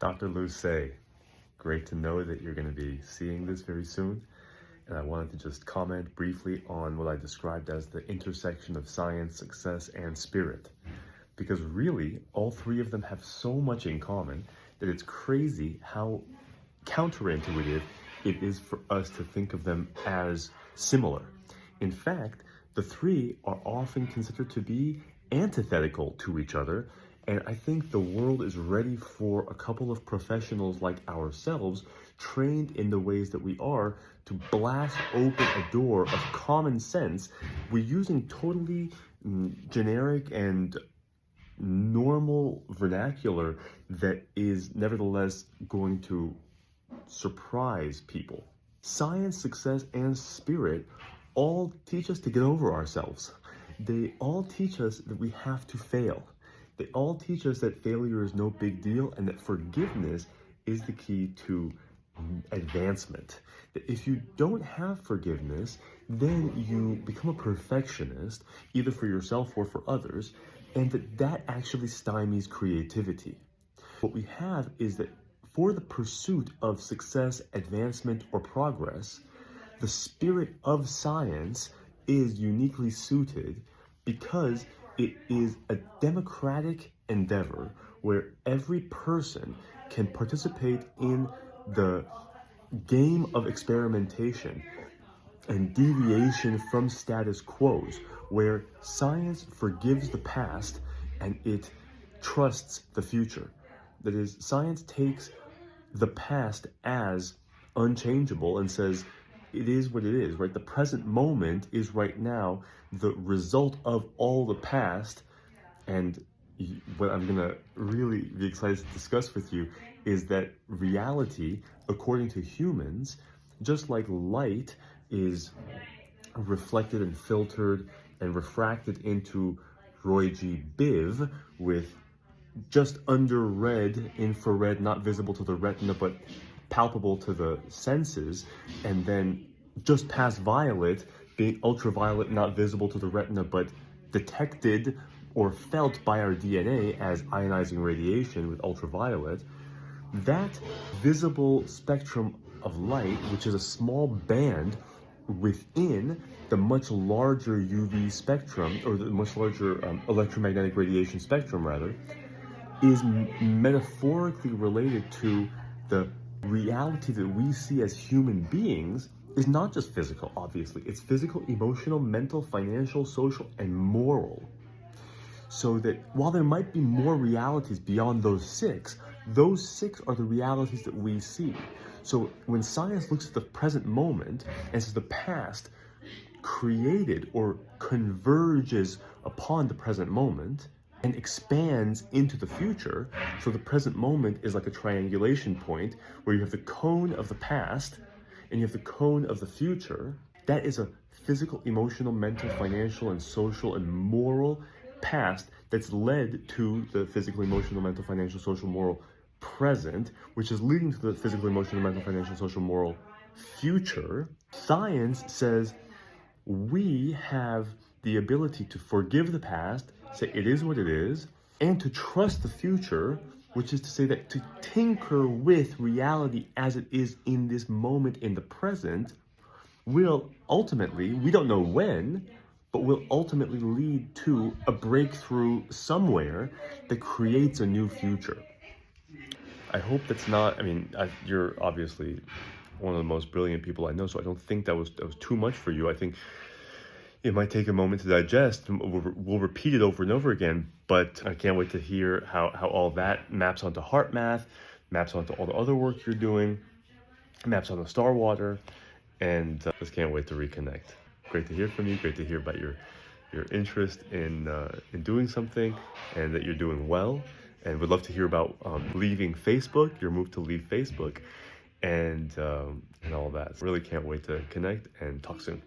Dr. Luceigh, great to know that you're going to be seeing this very soon. And I wanted to just comment briefly on what I described as the intersection of science, success, and spirit. Because really, all three of them have so much in common that it's crazy how counterintuitive it is for us to think of them as similar. In fact, the three are often considered to be antithetical to each other, and I think the world is ready for a couple of professionals like ourselves, trained in the ways that we are, to blast open a door of common sense. We're using totally generic and normal vernacular that is nevertheless going to surprise people. Science, success, and spirit all teach us to get over ourselves. They all teach us that we have to fail. They all teach us that failure is no big deal and that forgiveness is the key to advancement. That if you don't have forgiveness, then you become a perfectionist, either for yourself or for others, and that actually stymies creativity. What we have is that for the pursuit of success, advancement, or progress, the spirit of science is uniquely suited because it is a democratic endeavor where every person can participate in the game of experimentation and deviation from status quos, where science forgives the past and it trusts the future. That is, science takes the past as unchangeable and says, it is what it is, right? The present moment is right now the result of all the past. And what I'm gonna really be excited to discuss with you is that reality, according to humans, just like light is reflected and filtered and refracted into Roy G. Biv with just under red infrared, not visible to the retina, but palpable to the senses, and then just past violet, being ultraviolet, not visible to the retina, but detected or felt by our DNA as ionizing radiation with ultraviolet. That visible spectrum of light, which is a small band within the much larger UV spectrum, or the much larger electromagnetic radiation spectrum rather, is metaphorically related to the reality that we see as human beings is not just physical, obviously. It's physical, emotional, mental, financial, social, and moral. So that while there might be more realities beyond those six are the realities that we see. So when science looks at the present moment and says the past created or converges upon the present moment and expands into the future, so the present moment is like a triangulation point where you have the cone of the past and you have the cone of the future. That is a physical, emotional, mental, financial, and social and moral past that's led to the physical, emotional, mental, financial, social, moral present, which is leading to the physical, emotional, mental, financial, social, moral future. Science says we have the ability to forgive the past, say it is what it is, and to trust the future, which is to say that to tinker with reality as it is in this moment in the present will ultimately, we don't know when, but will ultimately lead to a breakthrough somewhere that creates a new future. I hope that's not, you're obviously one of the most brilliant people I know, so I don't think that was too much for you. I think it might take a moment to digest. We'll repeat it over and over again, but I can't wait to hear how all that maps onto heart math, maps onto all the other work you're doing, maps onto Star Water, and just can't wait to reconnect. Great to hear from you. Great to hear about your interest in doing something and that you're doing well. And would love to hear about leaving Facebook, your move to leave Facebook, and all that. Really can't wait to connect and talk soon.